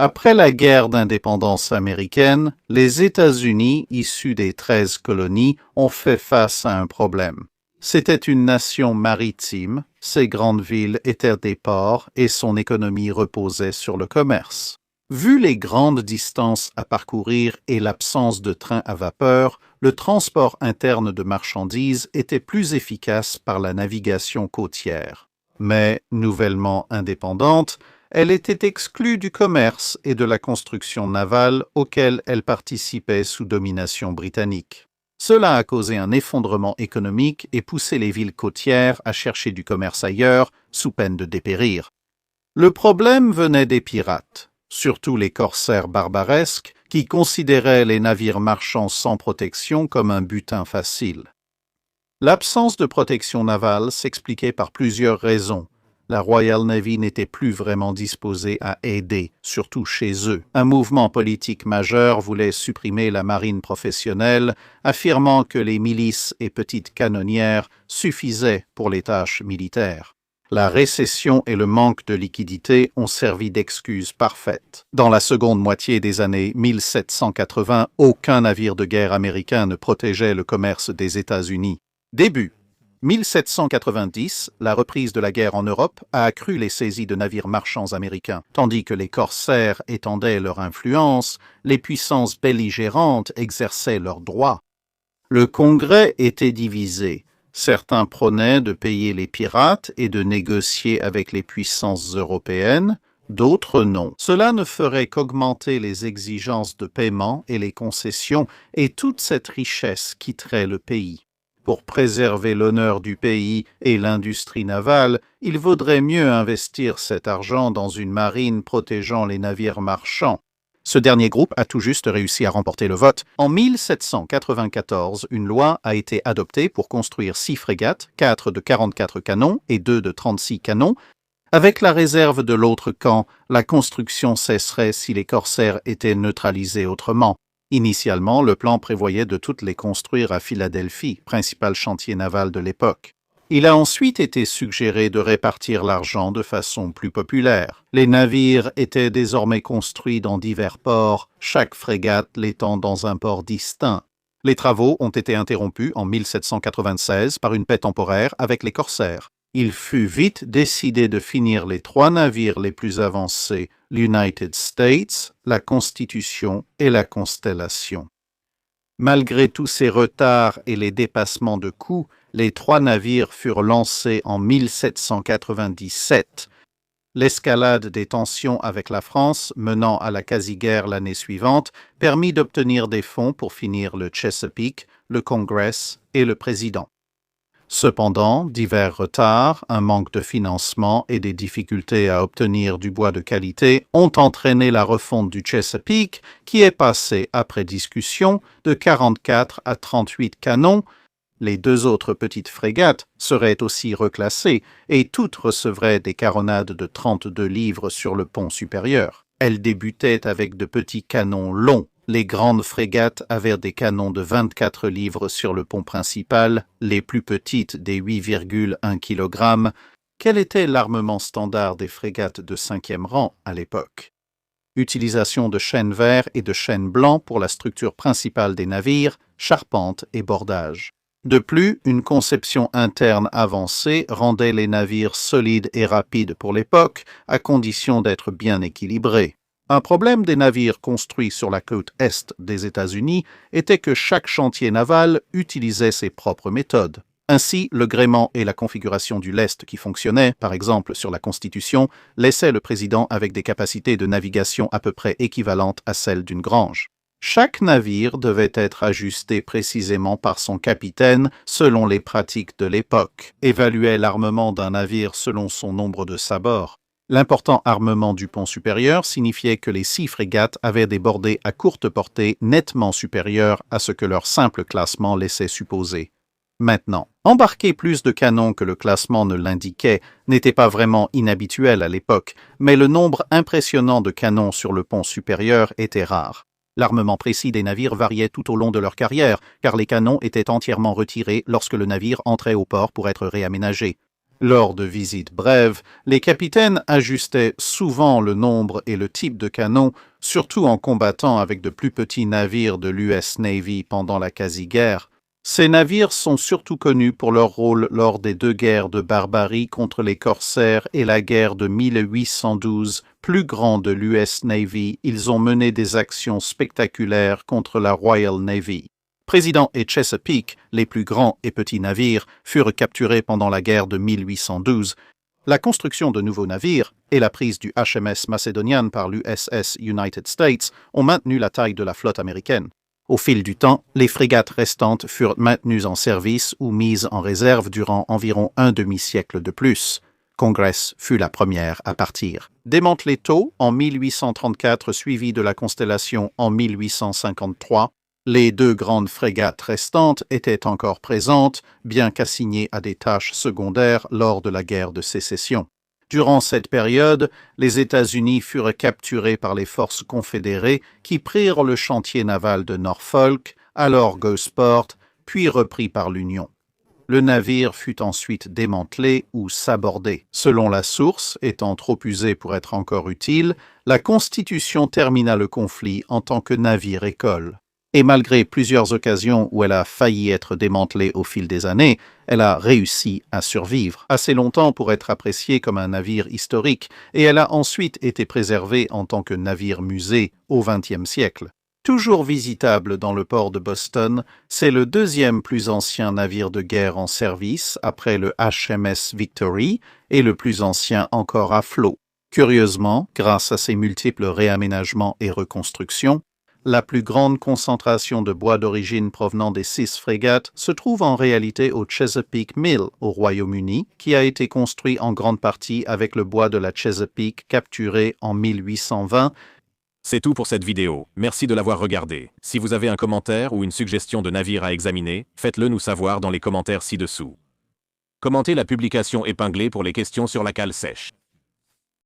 Après la guerre d'indépendance américaine, les États-Unis, issus des 13 colonies, ont fait face à un problème. C'était une nation maritime, ses grandes villes étaient des ports et son économie reposait sur le commerce. Vu les grandes distances à parcourir et l'absence de trains à vapeur, le transport interne de marchandises était plus efficace par la navigation côtière. Mais, nouvellement indépendante, elle était exclue du commerce et de la construction navale auxquelles elle participait sous domination britannique. Cela a causé un effondrement économique et poussé les villes côtières à chercher du commerce ailleurs, sous peine de dépérir. Le problème venait des pirates, surtout les corsaires barbaresques, qui considéraient les navires marchands sans protection comme un butin facile. L'absence de protection navale s'expliquait par plusieurs raisons. La Royal Navy n'était plus vraiment disposée à aider, surtout chez eux. Un mouvement politique majeur voulait supprimer la marine professionnelle, affirmant que les milices et petites canonnières suffisaient pour les tâches militaires. La récession et le manque de liquidités ont servi d'excuse parfaite. Dans la seconde moitié des années 1780, aucun navire de guerre américain ne protégeait le commerce des États-Unis. Début 1790, la reprise de la guerre en Europe a accru les saisies de navires marchands américains. Tandis que les corsaires étendaient leur influence, les puissances belligérantes exerçaient leurs droits. Le Congrès était divisé. Certains prônaient de payer les pirates et de négocier avec les puissances européennes, d'autres non. Cela ne ferait qu'augmenter les exigences de paiement et les concessions, et toute cette richesse quitterait le pays. Pour préserver l'honneur du pays et l'industrie navale, il vaudrait mieux investir cet argent dans une marine protégeant les navires marchands. Ce dernier groupe a tout juste réussi à remporter le vote. En 1794, une loi a été adoptée pour construire 6 frégates, 4 de 44 canons et 2 de 36 canons. Avec la réserve de l'autre camp, la construction cesserait si les corsaires étaient neutralisés autrement. Initialement, le plan prévoyait de toutes les construire à Philadelphie, principal chantier naval de l'époque. Il a ensuite été suggéré de répartir l'argent de façon plus populaire. Les navires étaient désormais construits dans divers ports, chaque frégate l'étant dans un port distinct. Les travaux ont été interrompus en 1796 par une paix temporaire avec les corsaires. Il fut vite décidé de finir les 3 navires les plus avancés, l'United States, la Constitution et la Constellation. Malgré tous ces retards et les dépassements de coûts, les 3 navires furent lancés en 1797. L'escalade des tensions avec la France, menant à la quasi-guerre l'année suivante, permit d'obtenir des fonds pour finir le Chesapeake, le Congress et le Président. Cependant, divers retards, un manque de financement et des difficultés à obtenir du bois de qualité ont entraîné la refonte du Chesapeake, qui est passé, après discussion, de 44 à 38 canons. Les 2 autres petites frégates seraient aussi reclassées et toutes recevraient des caronades de 32 livres sur le pont supérieur. Elles débutaient avec de petits canons longs. Les grandes frégates avaient des canons de 24 livres sur le pont principal, les plus petites des 8,1 kg. Quel était l'armement standard des frégates de 5e rang à l'époque? Utilisation de chêne vert et de chêne blanc pour la structure principale des navires, charpente et bordage. De plus, une conception interne avancée rendait les navires solides et rapides pour l'époque, à condition d'être bien équilibrés. Un problème des navires construits sur la côte est des États-Unis était que chaque chantier naval utilisait ses propres méthodes. Ainsi, le gréement et la configuration du lest qui fonctionnait, par exemple sur la Constitution, laissaient le président avec des capacités de navigation à peu près équivalentes à celles d'une grange. Chaque navire devait être ajusté précisément par son capitaine selon les pratiques de l'époque, évaluait l'armement d'un navire selon son nombre de sabords. L'important armement du pont supérieur signifiait que les 6 frégates avaient des bordées à courte portée nettement supérieures à ce que leur simple classement laissait supposer. Maintenant, embarquer plus de canons que le classement ne l'indiquait n'était pas vraiment inhabituel à l'époque, mais le nombre impressionnant de canons sur le pont supérieur était rare. L'armement précis des navires variait tout au long de leur carrière, car les canons étaient entièrement retirés lorsque le navire entrait au port pour être réaménagé. Lors de visites brèves, les capitaines ajustaient souvent le nombre et le type de canon, surtout en combattant avec de plus petits navires de l'US Navy pendant la quasi-guerre. Ces navires sont surtout connus pour leur rôle lors des deux guerres de Barbarie contre les corsaires et la guerre de 1812. Plus grands de l'US Navy, ils ont mené des actions spectaculaires contre la Royal Navy. Président et Chesapeake, les plus grands et petits navires, furent capturés pendant la guerre de 1812. La construction de nouveaux navires et la prise du HMS Macedonian par l'USS United States ont maintenu la taille de la flotte américaine. Au fil du temps, les frégates restantes furent maintenues en service ou mises en réserve durant environ un demi-siècle de plus. Congress fut la première à partir. Démantelée tôt, en 1834, suivie de la Constellation en 1853, les deux grandes frégates restantes étaient encore présentes, bien qu'assignées à des tâches secondaires lors de la guerre de sécession. Durant cette période, les États-Unis furent capturés par les forces confédérées qui prirent le chantier naval de Norfolk, alors Gosport, puis repris par l'Union. Le navire fut ensuite démantelé ou sabordé. Selon la source, étant trop usé pour être encore utile, la Constitution termina le conflit en tant que navire-école. Et malgré plusieurs occasions où elle a failli être démantelée au fil des années, elle a réussi à survivre assez longtemps pour être appréciée comme un navire historique, et elle a ensuite été préservée en tant que navire-musée au XXe siècle. Toujours visitable dans le port de Boston, c'est le deuxième plus ancien navire de guerre en service après le HMS Victory et le plus ancien encore à flot. Curieusement, grâce à ses multiples réaménagements et reconstructions, la plus grande concentration de bois d'origine provenant des 6 frégates se trouve en réalité au Chesapeake Mill, au Royaume-Uni, qui a été construit en grande partie avec le bois de la Chesapeake capturé en 1820. C'est tout pour cette vidéo, merci de l'avoir regardé. Si vous avez un commentaire ou une suggestion de navire à examiner, faites-le nous savoir dans les commentaires ci-dessous. Commentez la publication épinglée pour les questions sur la cale sèche.